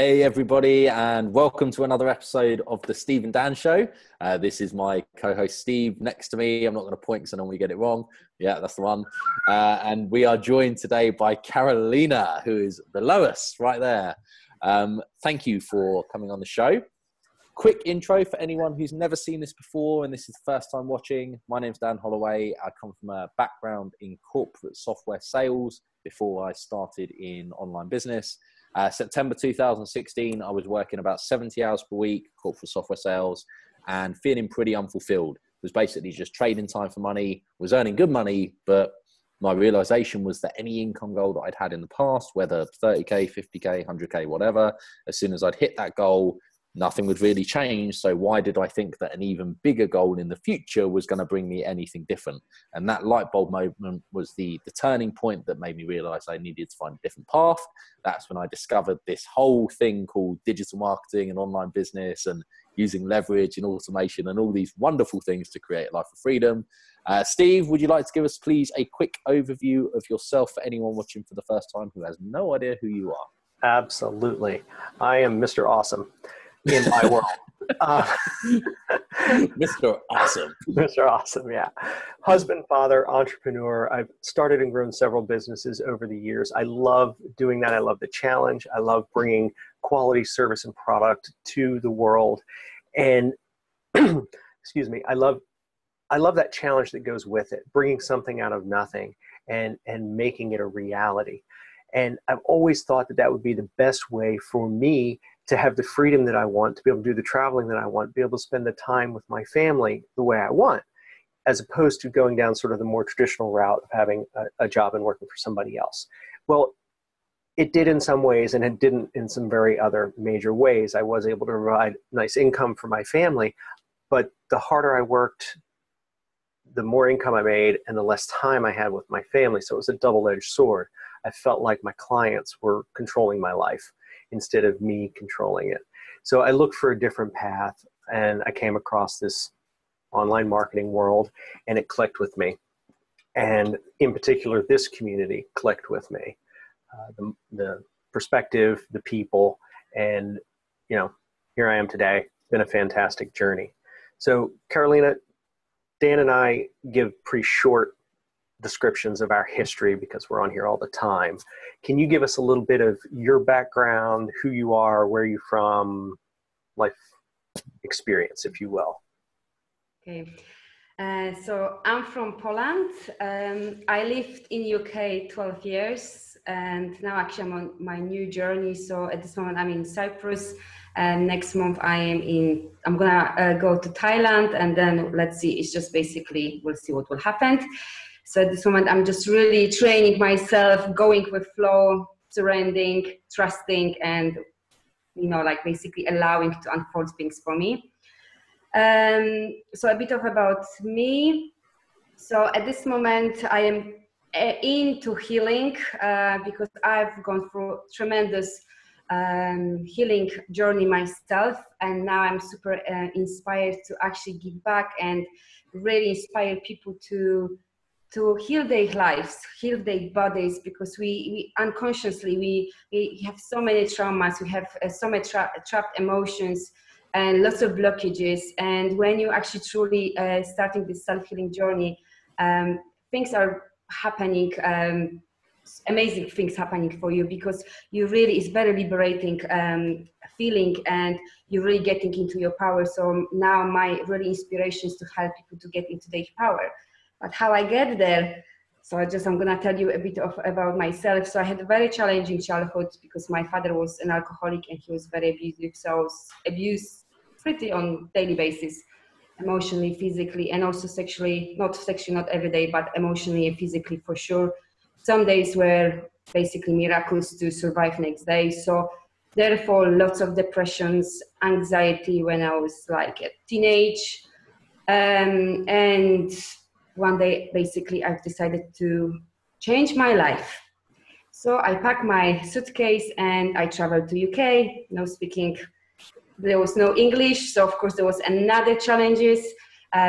Hey everybody, and welcome to another episode of the Steve and Dan Show. This is my co-host Steve next to me. I'm not going to point because I normally get it wrong. Yeah, that's the one. And we are joined today by Karolina, who is below us right there. Thank you for coming on the show. Quick intro for anyone who's never seen this before and this is the first time watching. My name's Dan Holloway. I come from a background in corporate software sales before I started in online business. September 2016, I was working about 70 hours per week, corporate software sales, and feeling pretty unfulfilled. It was basically just trading time for money, was earning good money, but my realization was that any income goal that I'd had in the past, whether 30K, 50K, 100K, whatever, as soon as I'd hit that goal, nothing would really change. So why did I think that an even bigger goal in the future was going to bring me anything different? And that light bulb moment was the turning point that made me realize I needed to find a different path. That's when I discovered this whole thing called digital marketing and online business and using leverage and automation and all these wonderful things to create a life of freedom. Steve, would you like to give us, please, a quick overview of yourself for anyone watching for the first time who has no idea who you are? Absolutely. I am Mr. Awesome in my world. Mr. Awesome. Mr. Awesome, yeah. Husband, father, entrepreneur. I've started and grown several businesses over the years. I love doing that. I love the challenge. I love bringing quality service and product to the world. And, excuse me, I love that challenge that goes with it, bringing something out of nothing and making it a reality. And I've always thought that that would be the best way for me to have the freedom that I want, to be able to do the traveling that I want, be able to spend the time with my family the way I want, as opposed to going down sort of the more traditional route of having a job and working for somebody else. Well, it did in some ways, and it didn't in some very other major ways. I was able to provide nice income for my family, but the harder I worked, the more income I made and the less time I had with my family. So it was a double-edged sword. I felt like my clients were controlling my life instead of me controlling it. So I looked for a different path, and I came across this online marketing world, and it clicked with me. And in particular, this community clicked with me. The perspective, the people, and here I am today. It's been a fantastic journey. So Karolina, Dan and I give pretty short descriptions of our history because we're on here all the time. Can you give us a little bit of your background, who you are, where you're from, life experience, if you will? Okay. So I'm from Poland. I lived in UK 12 years and now actually I'm on my new journey. So at this moment I'm in Cyprus and next month I'm gonna go to Thailand and then let's see, it's just basically, we'll see what will happen. So at this moment, I'm just really training myself, going with flow, surrendering, trusting, and, basically allowing to unfold things for me. So a bit about me. So at this moment, I am into healing because I've gone through tremendous healing journey myself. And now I'm super inspired to actually give back and really inspire people to heal their lives, heal their bodies, because we unconsciously, we have so many traumas, we have so many trapped emotions and lots of blockages. And when you actually truly starting this self-healing journey, things are happening, amazing things happening for you, because it's very liberating feeling and you're really getting into your power. So now my really inspiration is to help people to get into their power. But how I get there, so I'm going to tell you a bit about myself. So I had a very challenging childhood because my father was an alcoholic and he was very abusive. So I was abused pretty on daily basis, emotionally, physically, and also sexually, not every day, but emotionally and physically for sure. Some days were basically miracles to survive next day. So therefore, lots of depressions, anxiety when I was like a teenage, and one day, basically, I've decided to change my life. So I packed my suitcase and I traveled to UK, there was no English. So of course there was another challenges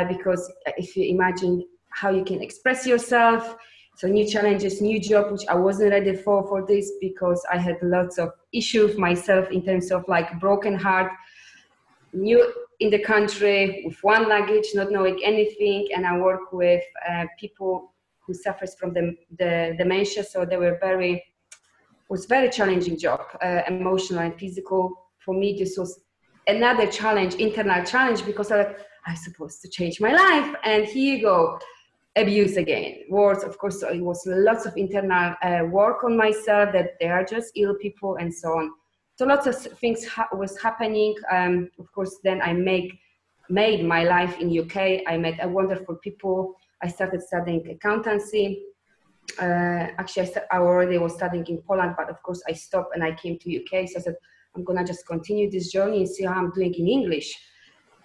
because if you imagine how you can express yourself, So new challenges, new job, which I wasn't ready for this, because I had lots of issues myself in terms of like broken heart, new in the country with one luggage, not knowing anything. And I work with people who suffers from the dementia. So they were was very challenging job, emotional and physical. For me, this was another challenge, internal challenge, because I'm supposed to change my life. And here you go, abuse again. Words, of course, it was lots of internal work on myself, that they are just ill people and so on. So lots of things was happening. Of course, then I made my life in UK. I met a wonderful people. I started studying accountancy. Actually, I already was studying in Poland, but of course I stopped and I came to UK. So I said, I'm gonna just continue this journey and see how I'm doing in English.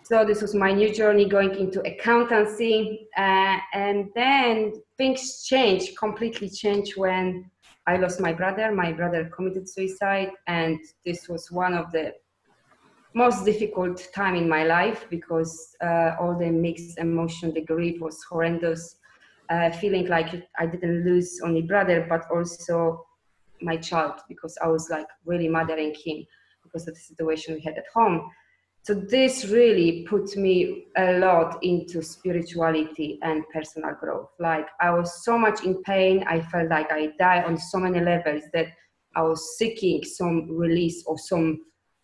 So this was my new journey going into accountancy. And then things changed, completely changed when I lost my brother. My brother committed suicide. And this was one of the most difficult time in my life, because all the mixed emotion, the grief was horrendous. Feeling like I didn't lose only brother, but also my child, because I was like really mothering him because of the situation we had at home. So this really put me a lot into spirituality and personal growth. Like I was so much in pain. I felt like I died on so many levels that I was seeking some release or some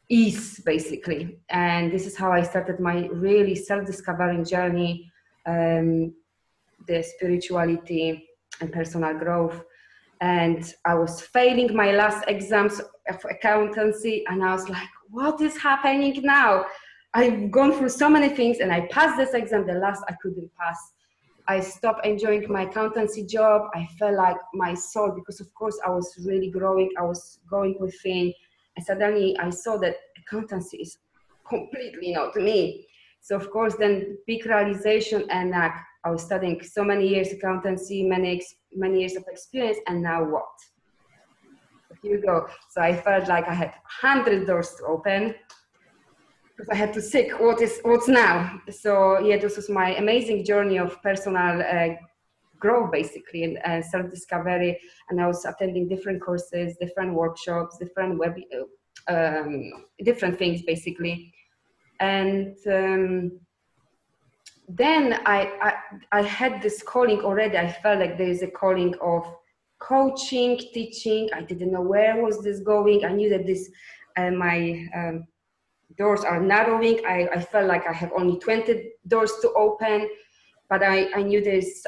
ease, basically. And this is how I started my really self-discovering journey, the spirituality and personal growth. And I was failing my last exams of accountancy, and I was like, what is happening now? I've gone through so many things and I passed this exam, the last I couldn't pass. I stopped enjoying my accountancy job. I felt like my soul, because of course I was really growing, I was going within, and suddenly I saw that accountancy is completely not me. So of course then big realization, and I was studying so many years accountancy, many years of experience, and now what? Here you go. So I felt like I had 100 doors to open, because I had to seek what's now. So yeah, this was my amazing journey of personal growth, basically, and self-discovery. And I was attending different courses, different workshops, different different things, basically. And then I had this calling already. I felt like there is a calling of coaching, teaching. I didn't know where was this going. I knew that this my doors are narrowing. I felt like I have only 20 doors to open, but I knew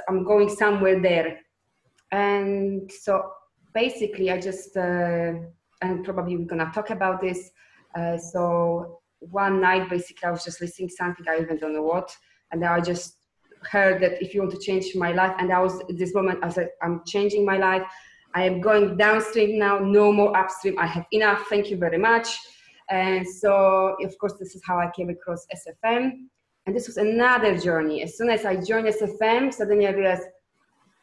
I'm going somewhere there. And so basically I just, and probably we're gonna talk about this. So one night, basically I was just listening to something, I even don't know what. And I just heard that if you want to change my life, and I was at this moment, I said, I'm changing my life. I am going downstream now, no more upstream. I have enough, thank you very much. And so, of course, this is how I came across SFM. And this was another journey. As soon as I joined SFM, suddenly I realized,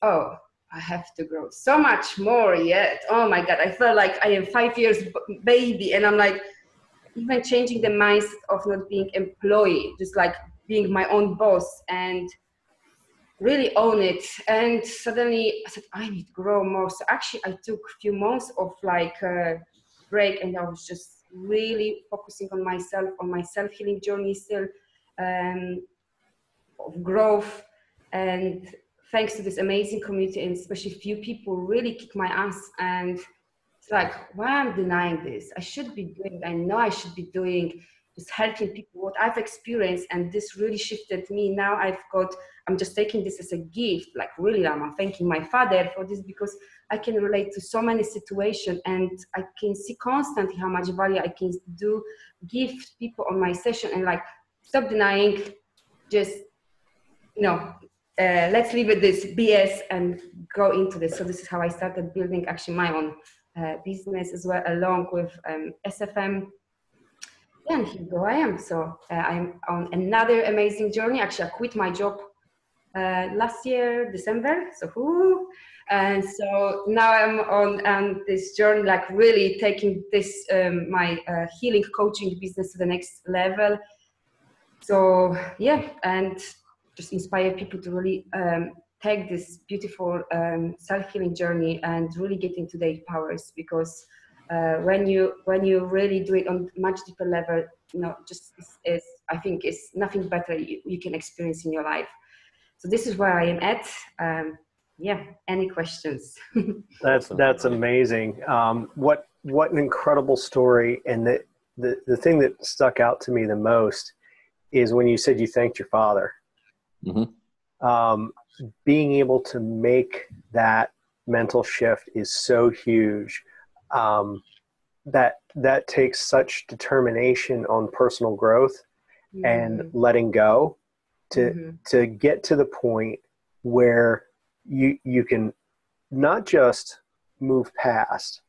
oh, I have to grow so much more yet. Oh my God, I felt like I am 5 years baby. And I'm like, even changing the mindset of not being employee, just like being my own boss and really own it. And suddenly I said, I need to grow more. So actually I took a few months of like break, and I was just really focusing on myself, on my self-healing journey still, of growth. And thanks to this amazing community, and especially few people really kick my ass. And it's like, why I'm denying this? I should be doing, I know I should be doing, just helping people, what I've experienced. And this really shifted me. Now I'm just taking this as a gift. Like really, I'm thanking my father for this, because I can relate to so many situations, and I can see constantly how much value I can give people on my session. And like, stop denying, just, let's leave it this BS and go into this. So this is how I started building actually my own business as well, along with SFM. Yeah, and here go I am. So I'm on another amazing journey. Actually, I quit my job last year, December. And so now I'm on this journey, like really taking this, my healing coaching business to the next level. So yeah, and just inspire people to really take this beautiful self-healing journey and really get into their powers, because when you really do it on much deeper level, just is I think it's nothing better you can experience in your life. So this is where I am at. Yeah, any questions? That's amazing. What an incredible story. And the thing that stuck out to me the most is when you said you thanked your father. Being able to make that mental shift is so huge. That takes such determination on personal growth and letting go to get to the point where you can not just move past,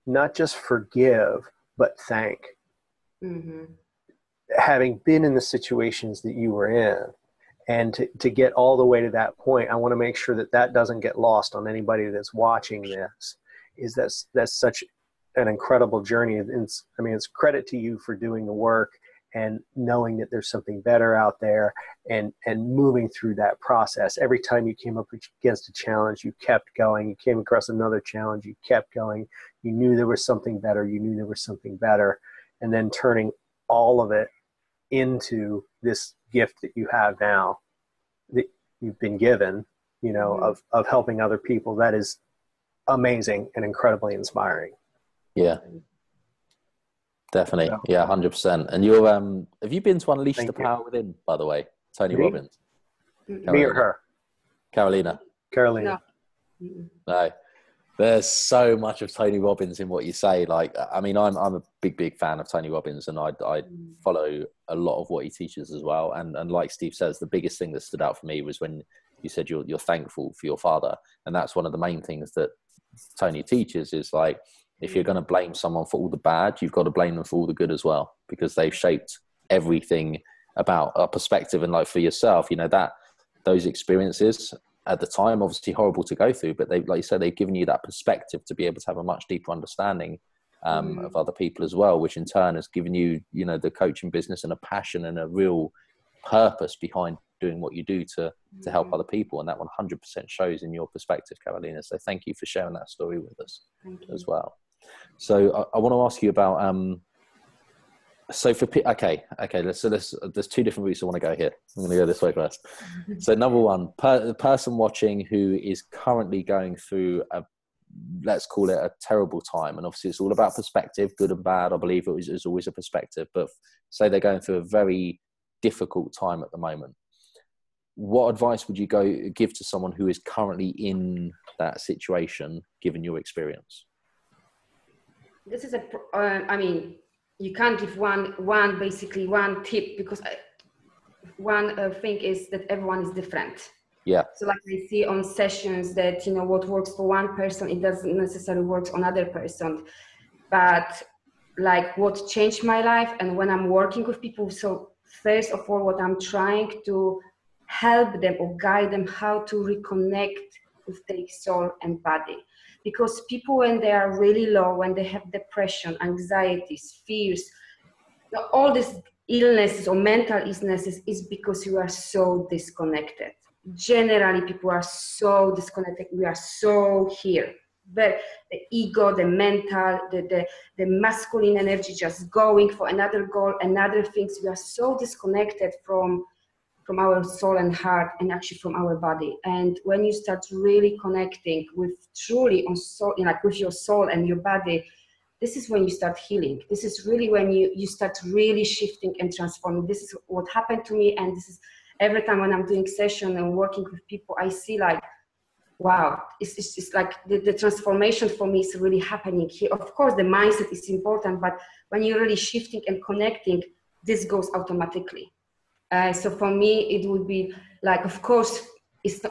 not just forgive, but thank. Having been in the situations that you were in, and to get all the way to that point, I want to make sure that doesn't get lost on anybody that's watching this. That's such an incredible journey. It's credit to you for doing the work and knowing that there's something better out there, and moving through that process. Every time you came up against a challenge, you kept going. You came across another challenge, you kept going. You knew there was something better. You knew there was something better. And then turning all of it into this gift that you have now, that you've been given, of helping other people. That is amazing and incredibly inspiring. Yeah. Definitely. Yeah, 100%. And you're, have you been to Unleash the Power Within, by the way? Tony Robbins. Me or her? Karolina. Karolina. No. There's so much of Tony Robbins in what you say. Like, I'm a big fan of Tony Robbins, and I follow a lot of what he teaches as well. And like Steve says, the biggest thing that stood out for me was when you said you're thankful for your father. And that's one of the main things that Tony teaches is like, if you're going to blame someone for all the bad, you've got to blame them for all the good as well, because they've shaped everything about a perspective. And like for yourself, that those experiences at the time, obviously horrible to go through, but they, like you said, they've given you that perspective to be able to have a much deeper understanding of other people as well, which in turn has given you, the coaching business and a passion and a real purpose behind doing what you do to help other people. And that 100% shows in your perspective, Karolina. So thank you for sharing that story with us as well. So I want to ask you about, there's two different routes I want to go here. I'm going to go this way first. So number one, the person watching who is currently going through let's call it a terrible time. And obviously it's all about perspective, good and bad. I believe it's always a perspective, but say they're going through a very difficult time at the moment. What advice would you give to someone who is currently in that situation, given your experience? This is you can't give one tip, because one thing is that everyone is different. Yeah. So like I see on sessions that, what works for one person, it doesn't necessarily work on another person. But like what changed my life, and when I'm working with people, so first of all, what I'm trying to help them or guide them how to reconnect with their soul and body. Because people, when they are really low, when they have depression, anxieties, fears, all these illnesses or mental illnesses, is because you are so disconnected. Generally, people are so disconnected. We are so here. But the ego, the mental, the masculine energy just going for another goal, another things. We are so disconnected from our soul and heart, and actually from our body. And when you start really connecting with truly on soul, with your soul and your body, this is when you start healing. This is really when you start really shifting and transforming. This is what happened to me, and this is every time when I'm doing session and working with people, I see like, wow, it's like the transformation for me is really happening here. Of course, the mindset is important, but when you're really shifting and connecting, this goes automatically. So for me, it would be like, of course, it's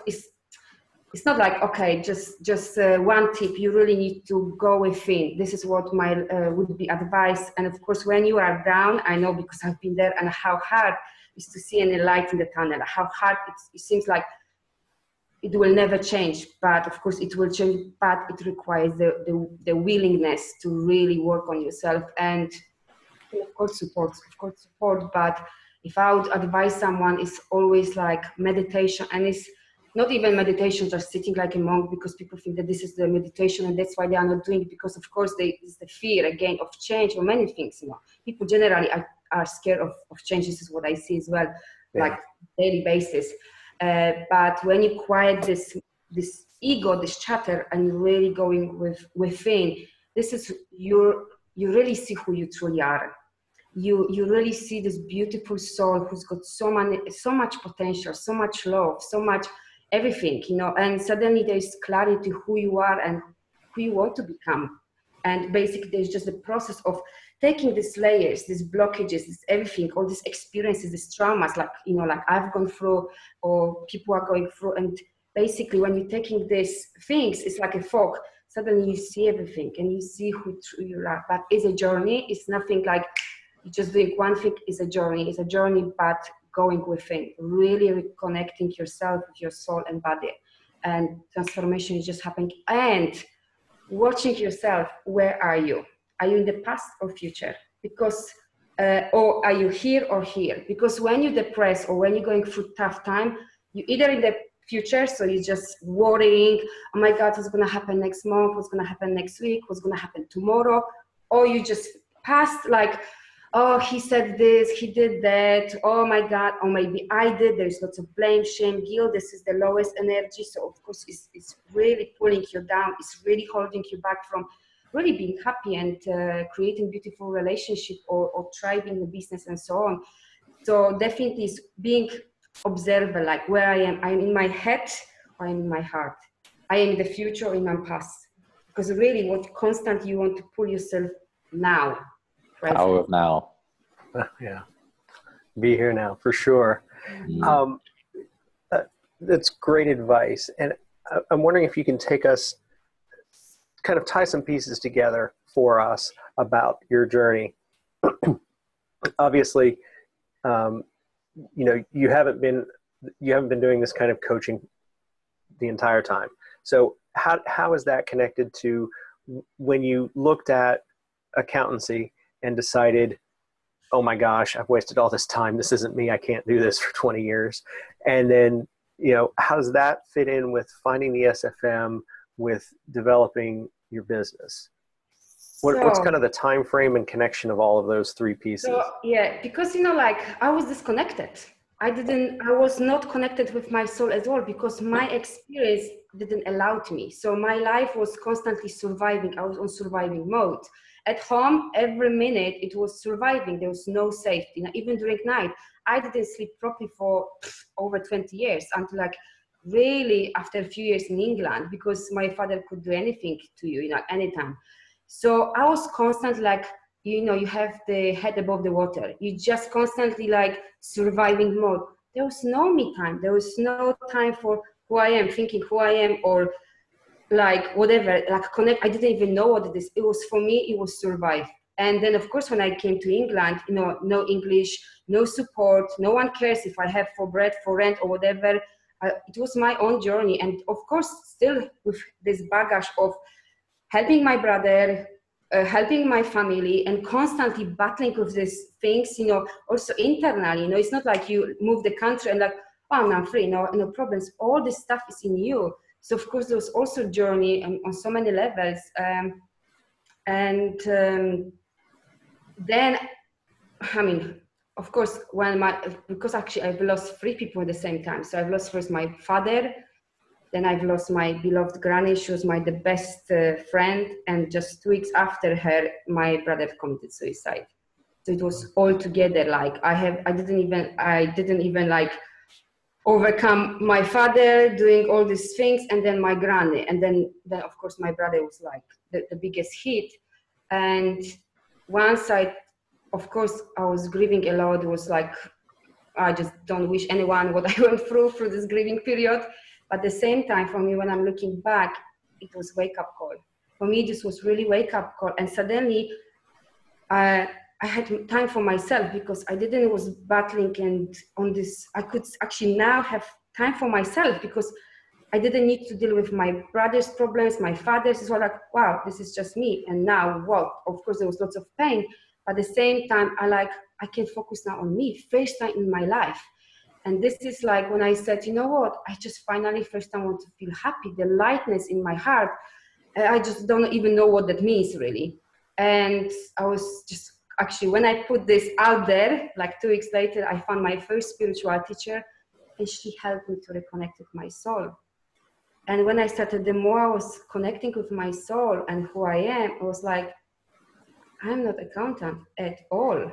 not like, okay, just one tip. You really need to go within. This is what my would be advice. And of course, when you are down, I know because I've been there, and how hard is to see any light in the tunnel. How hard it seems like it will never change. But of course, it will change. But it requires the willingness to really work on yourself, and of course support. But if I would advise someone, it's always like meditation, and it's not even meditation, just sitting like a monk, because people think that this is the meditation and that's why they are not doing it, because of course it's the fear again of change or many things, people generally are scared of changes, is what I see as well, like daily basis. But when you quiet this ego, this chatter, and you're really going within, this is you really see who you truly are. You really see this beautiful soul who's got so much potential, so much love, so much everything, and suddenly there's clarity who you are and who you want to become. And basically there's just the process of taking these layers, these blockages, this everything, all these experiences, these traumas, like I've gone through or people are going through. And basically when you're taking these things, it's like a fog. Suddenly you see everything and you see who you are. But it's a journey. It's nothing like you just doing one thing. Is a journey. It's a journey, but going within, really reconnecting yourself with your soul and body. And transformation is just happening. And watching yourself, where are you? Are you in the past or future? Because, or are you here or here? Because when you're depressed or when you're going through tough time, you're either in the future, so you're just worrying, oh my God, what's gonna happen next month? What's gonna happen next week? What's gonna happen tomorrow? Or you just past, like, oh, he said this, he did that, oh my God, or maybe I did. There's lots of blame, shame, guilt. This is the lowest energy. So of course it's really pulling you down. It's really holding you back from really being happy and creating beautiful relationship or thriving the business and so on. So definitely it's being observer, like where I am. I'm in my head or I'm in my heart. I am in the future or in my past. Because really what constantly you want to pull yourself now. Right. Power of now. Yeah. Be here now, for sure. That's great advice. And I'm wondering if you can take us, kind of tie some pieces together for us about your journey. Obviously, you haven't been doing this kind of coaching the entire time. So how is that connected to when you looked at accountancy and decided, oh my gosh, I've wasted all this time. This isn't me. I can't do this for 20 years. And then, how does that fit in with finding the SFM, with developing your business? What's kind of the time frame and connection of all of those three pieces? So, yeah, because, I was disconnected. I was not connected with my soul at all because my experience didn't allow me. So my life was constantly surviving. I was on surviving mode. At home, every minute it was surviving. There was no safety. Even during night, I didn't sleep properly for over 20 years until really after a few years in England, because my father could do anything to you, anytime. So I was constantly you have the head above the water. You just constantly surviving mode. There was no me time. There was no time for who I am, thinking who I am, or whatever, connect. I didn't even know what it is. It was, for me, it was survive. And then of course, when I came to England, no English, no support, no one cares if I have for bread, for rent or whatever. It was my own journey. And of course, still with this baggage of helping my brother, helping my family, and constantly battling with these things, also internally, it's not like you move the country and oh, I'm free, no problems. All this stuff is in you. So of course, there was also a journey on so many levels. Then, of course, because actually I've lost three people at the same time. So I've lost first my father, then I've lost my beloved granny. She was the best friend. And just 2 weeks after her, my brother committed suicide. So it was all together. I didn't even overcome my father doing all these things, and then my granny. And then of course, my brother was the biggest hit. And once of course, I was grieving a lot. It was I just don't wish anyone what I went through this grieving period. But at the same time, for me, when I'm looking back, it was wake-up call. For me, this was really wake-up call. And suddenly, I had time for myself, because I was battling, and on this, I could actually now have time for myself, because I didn't need to deal with my brother's problems, my father's. It's all wow, this is just me. And now, of course, there was lots of pain. But at the same time, I can focus now on me, first time in my life. And this is like when I said, you know what, I just finally first time want to feel happy, the lightness in my heart. I just don't even know what that means really. And I was just, actually, when I put this out there, like 2 weeks later, I found my first spiritual teacher, and she helped me to reconnect with my soul. And when I started, the more I was connecting with my soul and who I am, I was like, I'm not accountant at all.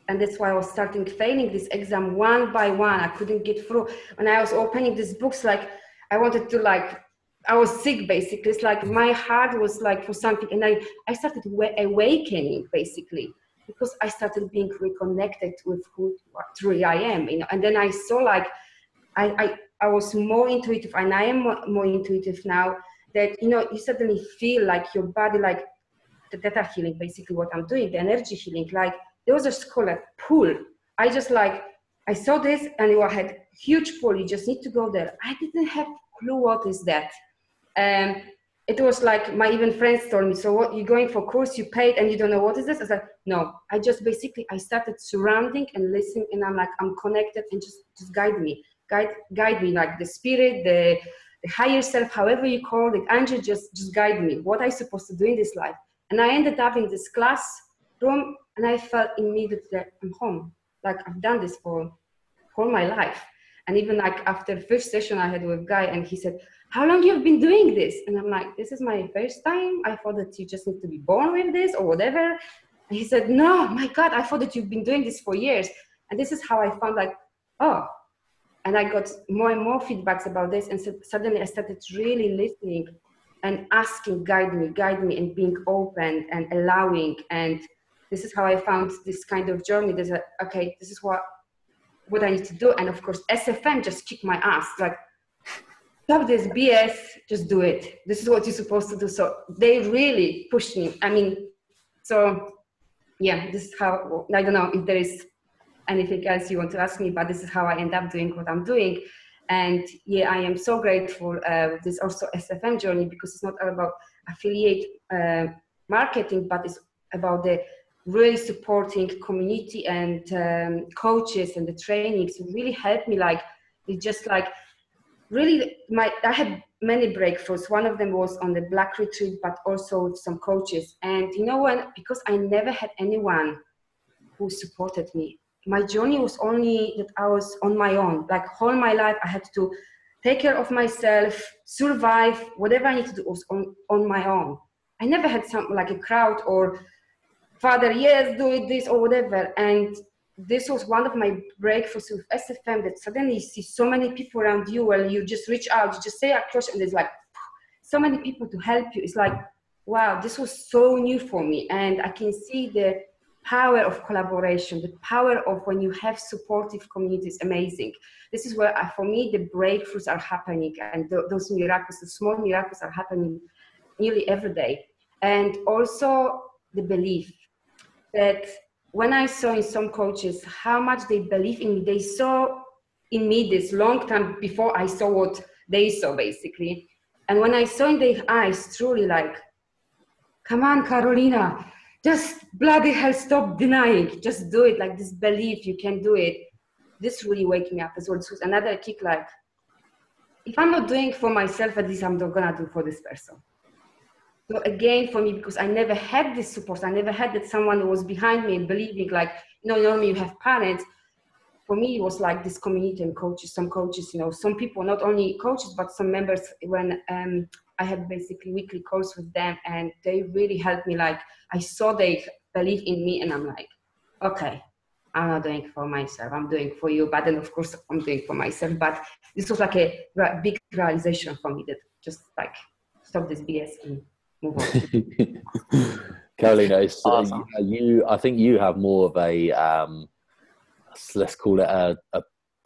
And that's why I was starting failing this exam one by one. I couldn't get through. When I was opening these books, like I wanted to, like, I was sick basically. It's like my heart was like for something. And I started awakening basically, because I started being reconnected with who truly I am, you know. And then I saw like, I was more intuitive, and I am more intuitive now, that, you know, you suddenly feel like your body, like the theta healing, basically what I'm doing, the energy healing, like there was just called a pool. I just like, I saw this and it had huge pool. You just need to go there. I didn't have clue what is that. It was like my even friends told me, so what, you're going for course, you paid and you don't know what is this? I was like, no, I just basically, I started surrounding and listening, and I'm like, I'm connected, and just guide me, like the spirit, the higher self, however you call it, angel, just guide me, what I supposed to do in this life. And I ended up in this classroom, and I felt immediately that I'm home. Like I've done this for my life. And even like after the first session I had with a guy, and he said, how long you've been doing this? And I'm like, this is my first time. I thought that you just need to be born with this or whatever. And he said, no, my God, I thought that you've been doing this for years. And this is how I found like, oh, and I got more and more feedbacks about this. And so suddenly I started really listening and asking, guide me, and being open and allowing. And this is how I found this kind of journey. There's okay, this is what I need to do. And of course, SFM just kicked my ass. Like, stop this BS, just do it. This is what you're supposed to do. So they really pushed me. I mean, so yeah, this is how, I don't know if there is anything else you want to ask me, but this is how I end up doing what I'm doing. And yeah, I am so grateful with this also SFM journey, because it's not all about affiliate marketing, but it's about the really supporting community and coaches and the trainings. It really helped me. Like, it just like really, I had many breakthroughs. One of them was on the Black Retreat, but also with some coaches. And you know what? Because I never had anyone who supported me. My journey was only that I was on my own. Like all my life, I had to take care of myself, survive, whatever I need to do was on my own. I never had something like a crowd or father, yes, do it, this or whatever. And this was one of my breakthroughs with SFM, that suddenly you see so many people around you, and you just reach out, you just say a question, and there's like so many people to help you. It's like, wow, this was so new for me. And I can see the power of collaboration, the power of when you have supportive communities, amazing. This is where, for me, the breakthroughs are happening, and those miracles, the small miracles are happening nearly every day. And also the belief that when I saw in some coaches how much they believe in me, they saw in me this long time before I saw what they saw, basically. And when I saw in their eyes, truly like, come on, Karolina, just bloody hell, stop denying, just do it. Like this belief, you can do it. This really waked me up as well. So another kick, like, if I'm not doing for myself, at least I'm not gonna do for this person. So again, for me, because I never had this support, I never had that someone who was behind me and believing, like, normally you have parents. For me, it was like this community and coaches, some coaches, some people, not only coaches, but some members, when I had basically weekly calls with them, and they really helped me. Like, I saw they believe in me, and I'm like, okay, I'm not doing it for myself, I'm doing it for you. But then, of course, I'm doing it for myself. But this was like a big realization for me, that just like, stop this BS and move on. Karolina, Awesome. I think you have more of a, let's call it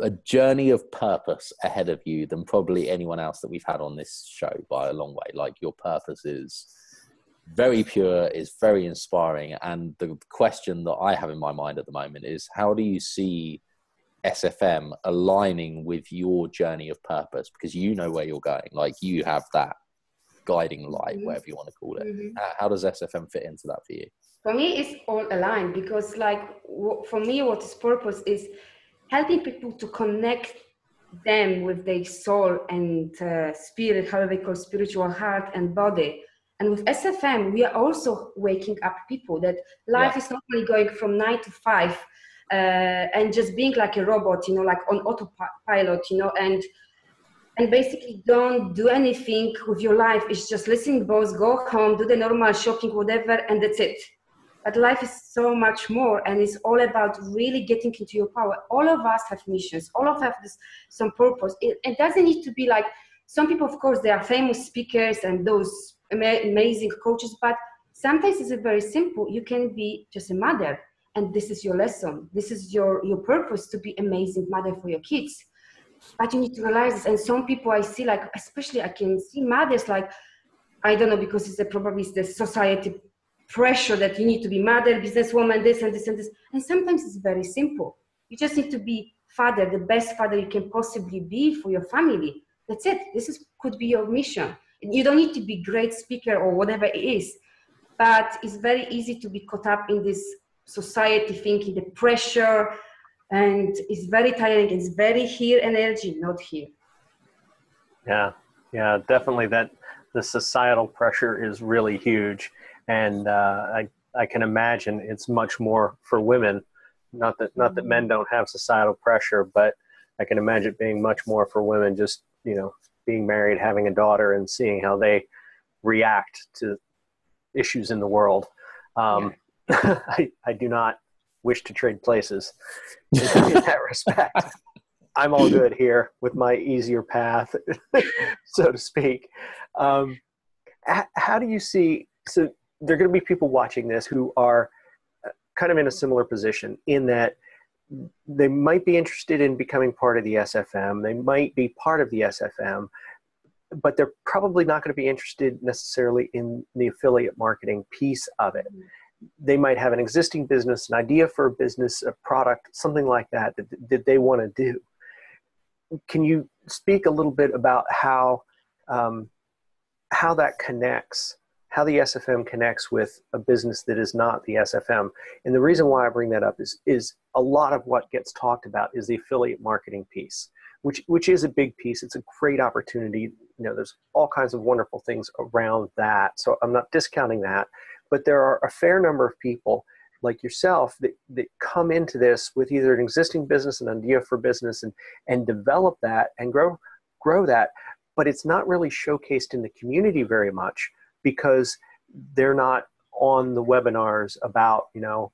a journey of purpose ahead of you than probably anyone else that we've had on this show by a long way. Like, your purpose is very pure, is very inspiring. And the question that I have in my mind at the moment is, how do you see SFM aligning with your journey of purpose? Because you know where you're going. Like, you have that guiding light, whatever you want to call it. How does SFM fit into that for you? For me, it's all aligned, because like, for me, what is purpose is, helping people to connect them with their soul and spirit, how they call spiritual heart and body. And with SFM, we are also waking up people that life is not only going from 9 to 5 and just being like a robot, you know, like on autopilot, you know, and basically don't do anything with your life. It's just listen, boss, go home, do the normal shopping, whatever, and that's it. But life is so much more, and it's all about really getting into your power. All of us have missions. All of us have some purpose. It doesn't need to be like, some people, of course, they are famous speakers and those amazing coaches, but sometimes it's very simple. You can be just a mother, and this is your lesson. This is your purpose, to be amazing mother for your kids. But you need to realize this. And some people I see, like, especially I can see mothers, like, I don't know, because it's probably the society pressure that you need to be mother, businesswoman, this and this and this. And sometimes it's very simple. You just need to be father, the best father you can possibly be for your family. That's it. Could be your mission. You don't need to be great speaker or whatever it is, but it's very easy to be caught up in this society thinking, the pressure, and it's very tiring. It's very here energy, not here. Yeah, definitely. That the societal pressure is really huge. And I can imagine it's much more for women. Not that men don't have societal pressure, but I can imagine it being much more for women. Just, you know, being married, having a daughter, and seeing how they react to issues in the world. I do not wish to trade places in that respect. I'm all good here with my easier path, so to speak. How do you see? So there are going to be people watching this who are kind of in a similar position, in that they might be interested in becoming part of the SFM. They might be part of the SFM, but they're probably not going to be interested necessarily in the affiliate marketing piece of it. They might have an existing business, an idea for a business, a product, something like that they want to do. Can you speak a little bit about how that connects, how the SFM connects with a business that is not the SFM? And the reason why I bring that up is a lot of what gets talked about is the affiliate marketing piece, which is a big piece. It's a great opportunity. You know, there's all kinds of wonderful things around that. So I'm not discounting that, but there are a fair number of people like yourself that come into this with either an existing business, an idea for business, and develop that and grow that. But it's not really showcased in the community very much, because they're not on the webinars about, you know,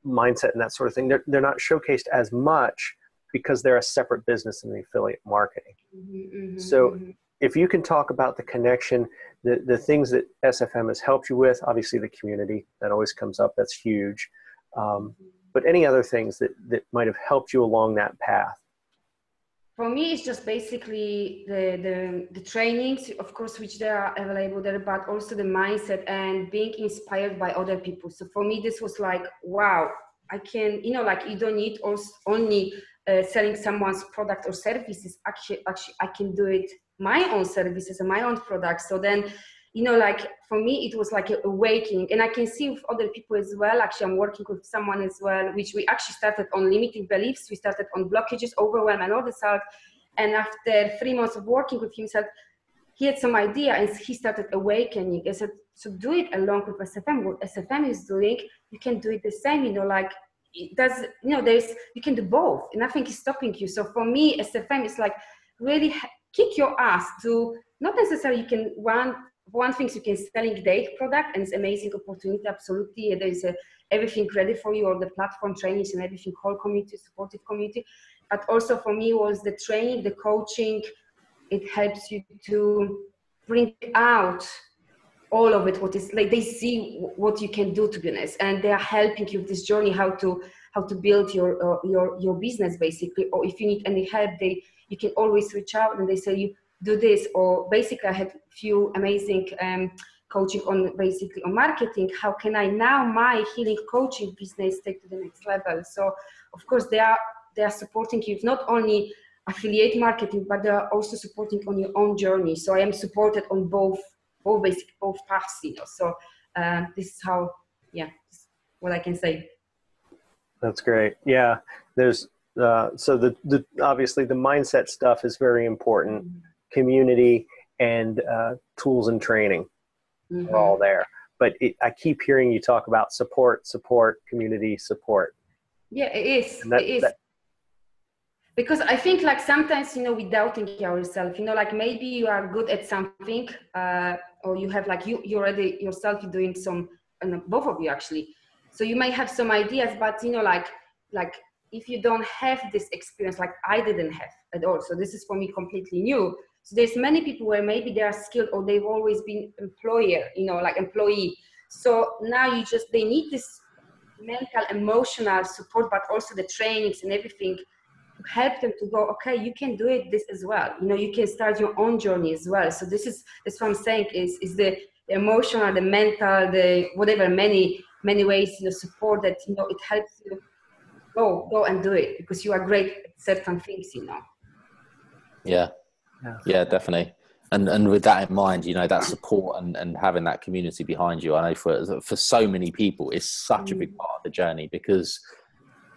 mindset and that sort of thing. They're not showcased as much because they're a separate business in the affiliate marketing. So if you can talk about the connection, the things that SFM has helped you with, obviously the community, that always comes up, that's huge. But any other things that might have helped you along that path? For me, it's just basically the trainings, of course, which they are available there, but also the mindset and being inspired by other people. So for me, this was like, wow, I can, you know, like, you don't need only selling someone's product or services. Actually, I can do it, my own services and my own products. So then, you know, like, for me, it was like an awakening. And I can see with other people as well. Actually, I'm working with someone as well, which we actually started on limiting beliefs. We started on blockages, overwhelm, and all this out. And after 3 months of working with him, he had some idea and he started awakening. I said, so do it along with SFM. What SFM is doing, you can do it the same, you know, like, it does, you know, you can do both. Nothing is stopping you. So for me, SFM is like, really kick your ass to, not necessarily you can, one thing, you can selling date product, and it's amazing opportunity, absolutely. There is everything ready for you, all the platform trainings and everything, whole community, supportive community. But also for me was the training, the coaching. It helps you to bring out all of it, what is like, they see what you can do, to be honest, and they are helping you with this journey, how to build your business, basically. Or if you need any help, you can always reach out, and they say, you do this. Or basically, I had few amazing coaching on basically on marketing. How can I now my healing coaching business take to the next level? So of course they are supporting you, not only affiliate marketing, but they are also supporting on your own journey. So I am supported on both paths, you know. So this is how, this is what I can say. That's great. Yeah, there's So the obviously the mindset stuff is very important. Community and tools and training are all there. But I keep hearing you talk about support, community support. Yeah, it is. It is. Because I think like sometimes, we doubting ourselves, like maybe you are good at something, or you have like, you already yourself, you're doing some, both of you actually. So you may have some ideas, but like if you don't have this experience, like I didn't have at all. So this is for me completely new. So there's many people where maybe they are skilled or they've always been like employee. So now they need this mental, emotional support, but also the trainings and everything to help them to go, okay, you can do this as well. You can start your own journey as well. So that's what I'm saying is the emotional, the mental, the whatever, many ways, support that, it helps you go and do it because you are great at certain things, Yeah, definitely. And with that in mind, that support and having that community behind you, I know for so many people, it's such a big part of the journey because,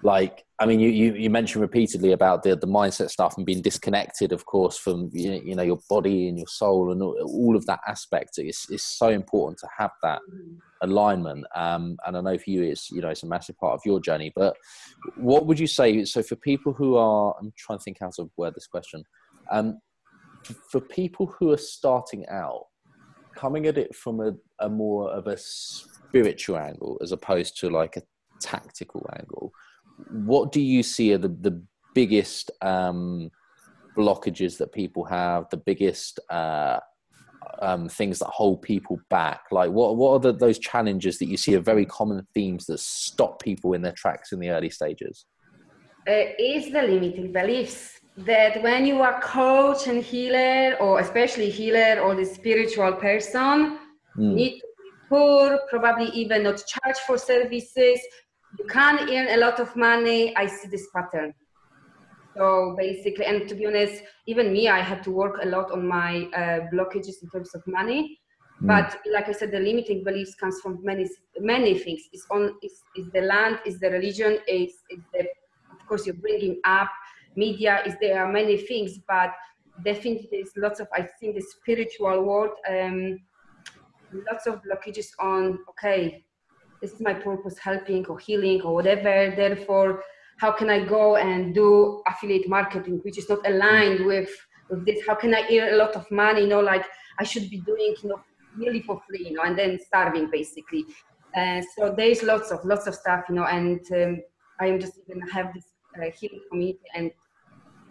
like, I mean, you mentioned repeatedly about the mindset stuff and being disconnected, of course, from your body and your soul and all of that aspect. It's so important to have that alignment. And I know for you, it's a massive part of your journey. But what would you say? So for people who are, I'm trying to think how to word this question. For people who are starting out, coming at it from a more of a spiritual angle as opposed to like a tactical angle, what do you see are the biggest blockages that people have, the biggest things that hold people back? Like what are those challenges that you see are very common themes that stop people in their tracks in the early stages? Is the limiting beliefs that when you are coach and healer, or especially healer or the spiritual person, you need to be poor, probably even not charge for services. You can't earn a lot of money. I see this pattern. So basically, and to be honest, even me, I had to work a lot on my blockages in terms of money. But like I said, the limiting beliefs comes from many things. It's the land, it's the religion, it's of course, you're bringing up media. There are many things, but definitely there's lots of, I think, the spiritual world, lots of blockages on, okay, this is my purpose, helping or healing or whatever. Therefore, how can I go and do affiliate marketing, which is not aligned with this? How can I earn a lot of money? Like I should be doing, really for free, and then starving basically. So there's lots of stuff, and I am just even have this healing community, and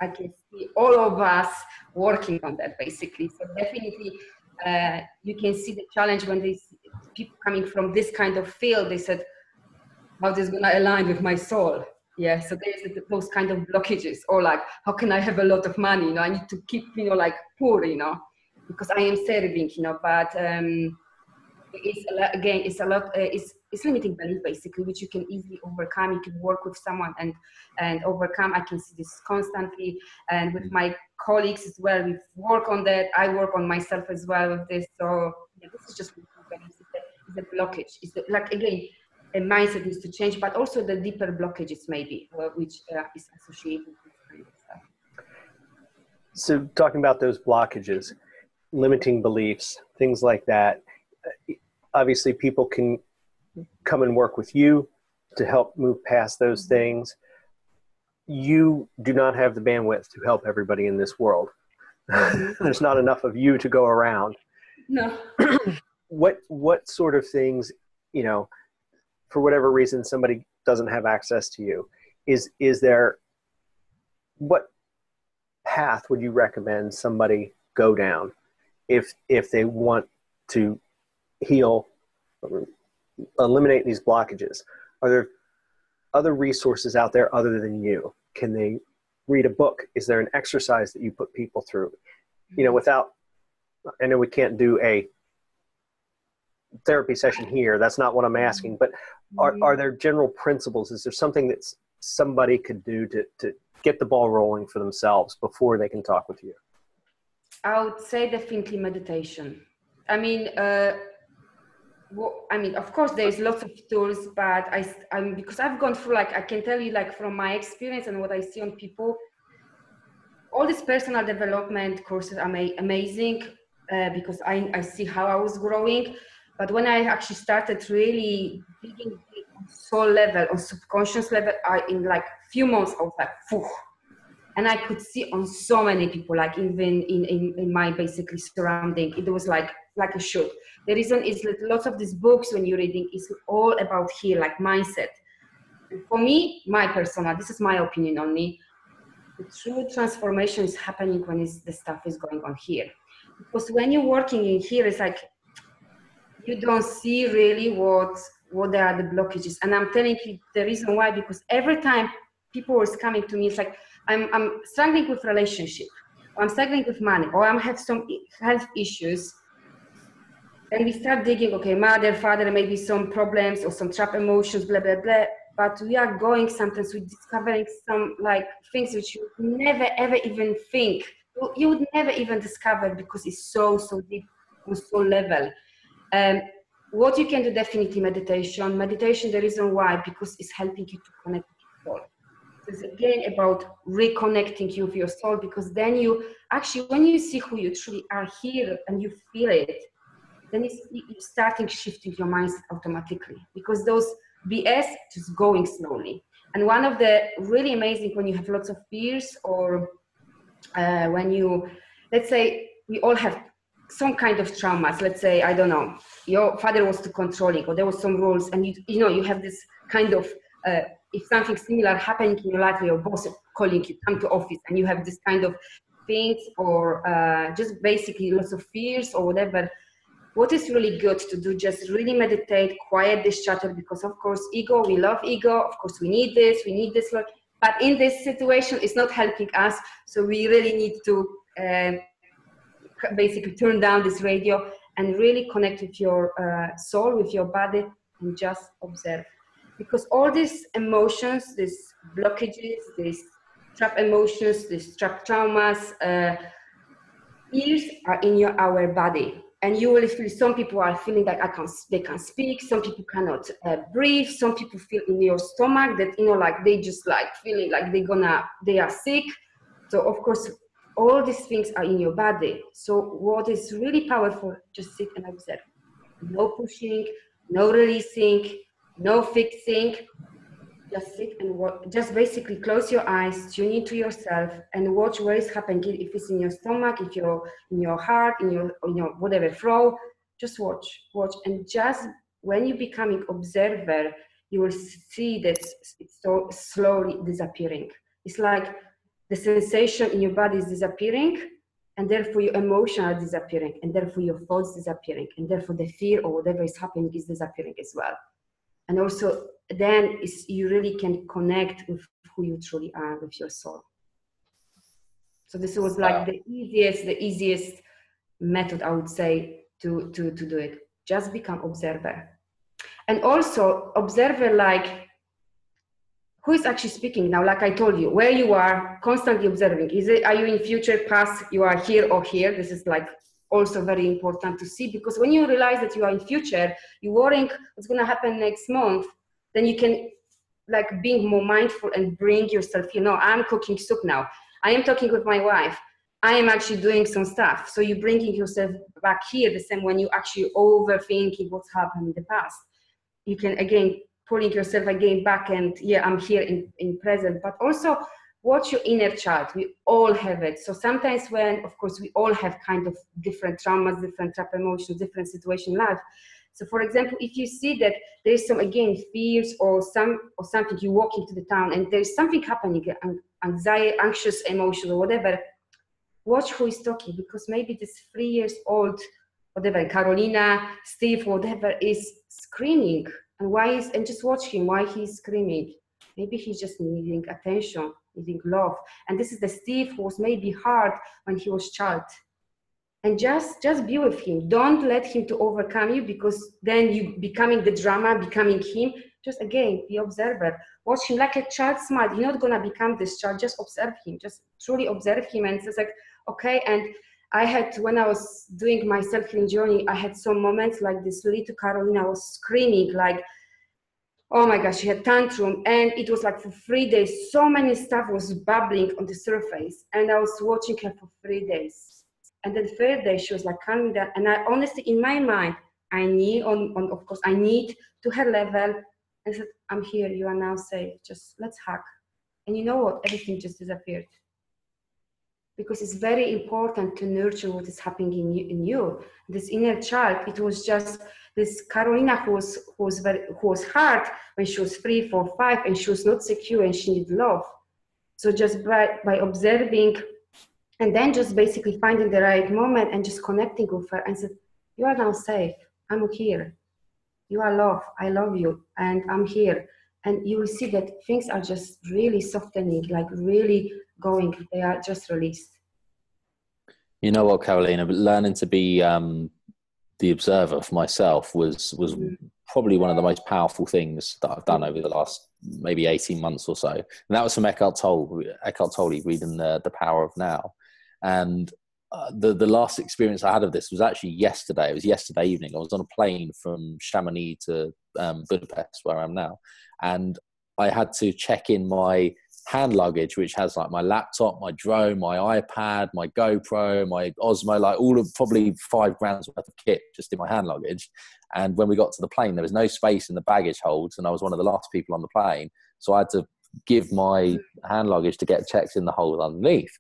I can see all of us working on that basically. So definitely you can see the challenge when these people coming from this kind of field, they said, how this gonna align with my soul? Yeah, so there's those kind of blockages, or like, how can I have a lot of money? I need to keep, like poor, because I am serving, but it's a lot, it's limiting belief basically, which you can easily overcome. You can work with someone and overcome. I can see this constantly, and with my colleagues as well. We work on that. I work on myself as well with this. So yeah, this is just the blockage. Like again, a mindset needs to change, but also the deeper blockages maybe, which is associated with this kind of stuff. So talking about those blockages, limiting beliefs, things like that, obviously people can come and work with you to help move past those things. You do not have the bandwidth to help everybody in this world. There's not enough of you to go around. No. What sort of things, for whatever reason somebody doesn't have access to you, is there, what path would you recommend somebody go down if they want to heal, eliminate these blockages? Are there other resources out there other than you? Can they read a book? Is there an exercise that you put people through? Without, I know we can't do a therapy session here. That's not what I'm asking, but are there general principles? Is there something that somebody could do to get the ball rolling for themselves before they can talk with you? I would say definitely meditation. I mean, I mean, of course, there's lots of tools, but I'm because I've gone through, like, I can tell you, like, from my experience and what I see on people, all these personal development courses are amazing because I see how I was growing. But when I actually started really digging deep on soul level, on subconscious level, in like few months, I was like, phew. And I could see on so many people, like even in my basically surrounding, it was like a shoot. The reason is that lots of these books when you're reading is all about here, like mindset. And for me, this is my opinion only, the true transformation is happening when the stuff is going on here. Because when you're working in here, it's like, you don't see really what are the blockages. And I'm telling you the reason why, because every time people was coming to me, it's like, I'm struggling with relationship, or I'm struggling with money, or I have some health issues. And we start digging, okay, mother, father, maybe some problems or some trap emotions, blah, blah, blah. But we are going, sometimes we're discovering some like things which you would never, ever even think. You would never even discover because it's so deep on soul level. What you can do, definitely meditation. Meditation, the reason why, because it's helping you to connect with your soul. It's again about reconnecting you with your soul, because then you actually, when you see who you truly are here and you feel it, then you're starting shifting your mind automatically, because those BS just going slowly. And one of the really amazing, when you have lots of fears, or when you, let's say, we all have some kind of traumas. Let's say, I don't know, your father was too controlling, or there was some rules, and you know, you have this kind of, if something similar happening in your life, your boss calling you, come to office, and you have this kind of things, or just basically lots of fears or whatever. What is really good to do, just really meditate, quiet this chatter, because of course, ego, we love ego, of course we need this, but in this situation, it's not helping us. So we really need to basically turn down this radio and really connect with your soul, with your body, and just observe. Because all these emotions, these blockages, these trap emotions, these trap traumas, fears are in our body. And you will feel, some people are feeling like they can't speak, some people cannot breathe, some people feel in your stomach that, you know, like they just like feeling like they are sick. So of course, all these things are in your body. So what is really powerful, just sit and observe. No pushing, no releasing, no fixing. Just sit and watch. Just basically close your eyes, tune into yourself, and watch where is happening. If it's in your stomach, if you're in your heart, in your whatever flow, just watch, and just when you're becoming observer, you will see that it's so slowly disappearing. It's like the sensation in your body is disappearing, and therefore your emotions are disappearing, and therefore your thoughts disappearing, and therefore the fear or whatever is happening is disappearing as well. And also then you really can connect with who you truly are, with your soul. So this was like the easiest method, I would say, to do it. Just become observer. And also observer, like, who is actually speaking now? Like I told you, where you are, constantly observing. Are you in future, past, you are here or here? This is like also very important to see, because when you realize that you are in future, you're worrying what's going to happen next month, then you can like being more mindful and bring yourself, you know, I'm cooking soup now. I am talking with my wife. I am actually doing some stuff. So you're bringing yourself back here, the same when you actually overthinking what's happened in the past. You can, again, pulling yourself again back and, yeah, I'm here in present, but also watch your inner child. We all have it. So sometimes when, of course, we all have kind of different traumas, different trap emotions, different situation in life. So for example, if you see that there's some, again, fears or something, you walk into the town and there's something happening, anxiety, anxious emotion or whatever, watch who is talking, because maybe this 3 years old, whatever, Karolina, Steve, whatever, is screaming. And just watch him, why he's screaming. Maybe he's just needing attention, needing love. And this is the Steve who was maybe hard when he was child. And just be with him. Don't let him to overcome you, because then you becoming the drama, becoming him. Just again, be observer. Watch him like a child smile. You're not gonna become this child. Just observe him. Just truly observe him, and it's like, okay. And I had, when I was doing my self-healing journey, I had some moments like this little Karolina was screaming like, oh my gosh, she had tantrum, and it was like for 3 days, so many stuff was bubbling on the surface, and I was watching her for 3 days. And then the third day, she was like calming down, and I honestly, in my mind, I need, of course, I need to her level, and said, I'm here, you are now safe, just let's hug. And you know what, everything just disappeared. Because it's very important to nurture what is happening in you. This inner child, it was just this Karolina who was hard when she was 3, 4, 5, and she was not secure and she needed love. So just by observing and then just basically finding the right moment and just connecting with her and said, you are now safe, I'm here. You are loved, I love you, and I'm here. And you will see that things are just really softening, like really going, they are just released. You know what, Karolina, but learning to be the observer for myself was probably one of the most powerful things that I've done over the last maybe 18 months or so. And that was from Eckhart Tolle reading The Power of Now. And the last experience I had of this was actually yesterday. It was yesterday evening. I was on a plane from Chamonix to Budapest, where I am now. And I had to check in my hand luggage, which has like my laptop, my drone, my iPad, my GoPro, my Osmo, like all of probably 5 grams worth of kit just in my hand luggage. And when we got to the plane, there was no space in the baggage holds, and I was one of the last people on the plane. So I had to give my hand luggage to get checked in the hold underneath.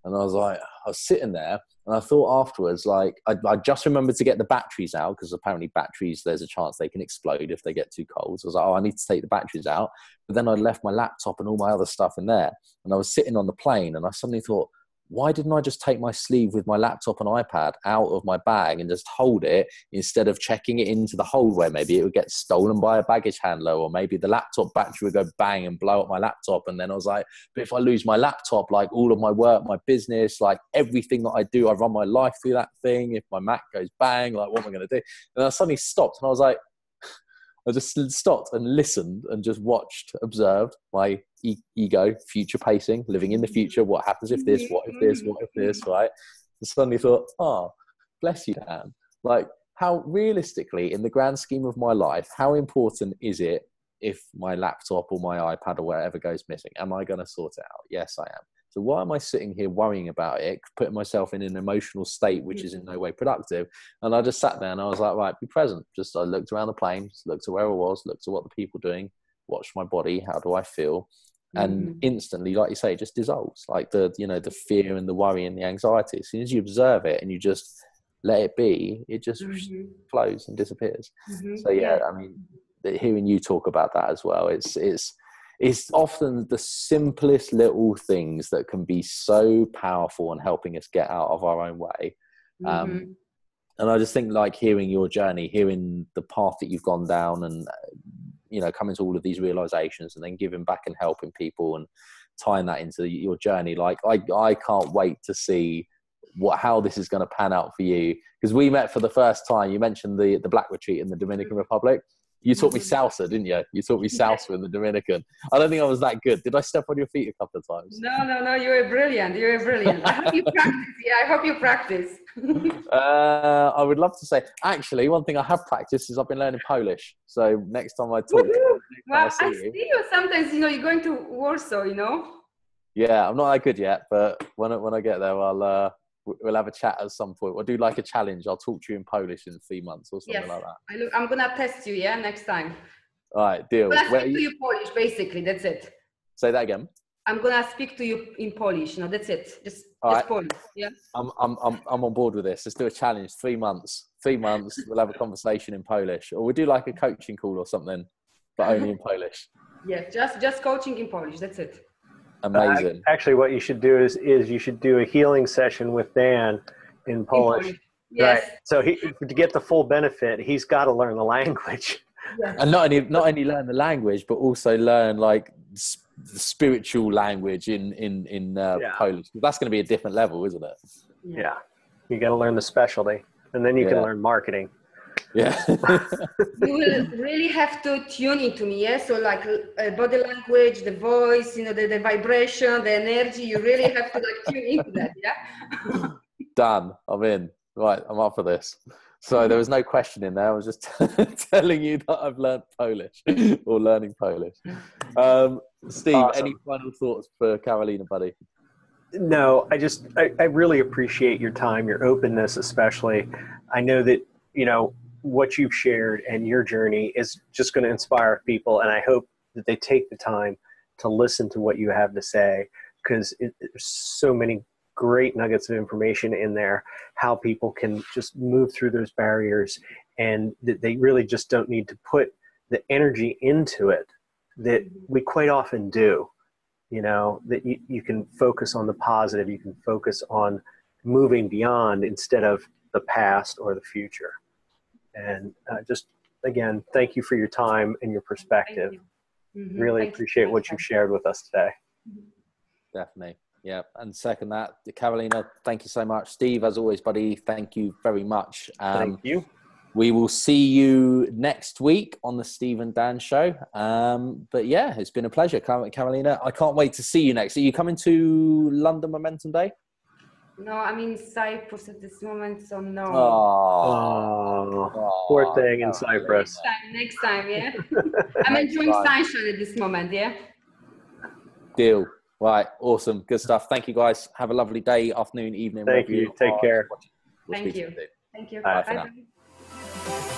And I was sitting there, and I thought afterwards, like, I just remembered to get the batteries out, because apparently batteries, there's a chance they can explode if they get too cold. So I was like, oh, I need to take the batteries out. But then I left my laptop and all my other stuff in there. And I was sitting on the plane, and I suddenly thought, why didn't I just take my sleeve with my laptop and iPad out of my bag and just hold it, instead of checking it into the hold where maybe it would get stolen by a baggage handler, or maybe the laptop battery would go bang and blow up my laptop. And then I was like, but if I lose my laptop, like all of my work, my business, like everything that I do, I run my life through that thing. If my Mac goes bang, like what am I going to do? And I suddenly stopped, and I was like, I just stopped and listened and just watched, observed my ego, future pacing, living in the future. What happens if this? What if this? What if this? Right? And suddenly thought, oh, bless you, Dan. Like, how realistically, in the grand scheme of my life, how important is it if my laptop or my iPad or whatever goes missing? Am I going to sort it out? Yes, I am. So why am I sitting here worrying about it, putting myself in an emotional state which is in no way productive? And I just sat there and I was like, right, be present. Just I looked around the plane, just looked at where I was, looked at what the people were doing, watched my body, how do I feel? And instantly, like you say, it just dissolves. Like the fear and the worry and the anxiety. As soon as you observe it and you just let it be, it just flows and disappears. So yeah, I mean, hearing you talk about that as well, it's often the simplest little things that can be so powerful in helping us get out of our own way. And I just think, like, hearing your journey, hearing the path that you've gone down, and coming to all of these realizations, and then giving back and helping people and tying that into your journey, like I can't wait to see how this is going to pan out for you, because we met for the first time. You mentioned the Black Retreat in the Dominican Republic. You taught me salsa, didn't you? You taught me salsa in the Dominican. I don't think I was that good. Did I step on your feet a couple of times? No. You were brilliant. I hope you practice. Yeah, I hope you practice. I would love to say, actually, one thing I have practiced is I've been learning Polish. So next time I talk, I see you sometimes. You're going to Warsaw. Yeah, I'm not that good yet, but when I get there, we'll have a chat at some point. We'll do like a challenge. I'll talk to you in Polish in 3 months or something like that. I'm gonna test you. Yeah, next time. All right, deal. I'm gonna speak to you Polish, basically. That's it. Say that again. I'm gonna speak to you in Polish. That's it. Just Polish. Yeah. I'm on board with this. Let's do a challenge. 3 months. 3 months. We'll have a conversation in Polish, or we'll do like a coaching call or something, but only in Polish. Yeah, just coaching in Polish. That's it. Amazing. Actually, what you should do is you should do a healing session with Dan in Polish. Yes. Right. So to get the full benefit, he's got to learn the language. Yes. And not only learn the language, but also learn like the spiritual language in Polish. That's going to be a different level, isn't it? Yeah. You got to learn the specialty, and then you can learn marketing. Yeah. You will really have to tune into me, yeah? So like body language, the voice, the vibration, the energy, you really have to like tune into that, yeah? Done. I'm in. Right, I'm up for this. So there was no question in there. I was just telling you that I've learned Polish or learning Polish. Steve, Awesome. any final thoughts for Karolina, buddy? No, I really appreciate your time, your openness, especially. I know that, you know, what you've shared and your journey is just going to inspire people. And I hope that they take the time to listen to what you have to say, because there's so many great nuggets of information in there, how people can just move through those barriers, and that they really just don't need to put the energy into it that we quite often do. You know, that you can focus on the positive, you can focus on moving beyond instead of the past or the future. And just, again, thank you for your time and your perspective. Really appreciate what you've shared with us today. Definitely. Yeah. And second that, Karolina, thank you so much. Steve, as always, buddy, thank you very much. Thank you. We will see you next week on the Steve and Dan show. But yeah, it's been a pleasure, Karolina. I can't wait to see you next. Are you coming to London Momentum Day? No, I'm in Cyprus at this moment, so no. Poor thing in Cyprus. Next time, yeah. I'm enjoying sunshine at this moment, yeah. Deal. Right, awesome, good stuff. Thank you, guys. Have a lovely day, afternoon, evening. Thank you. Take care. Thank you. Thank you. Bye for now. Bye.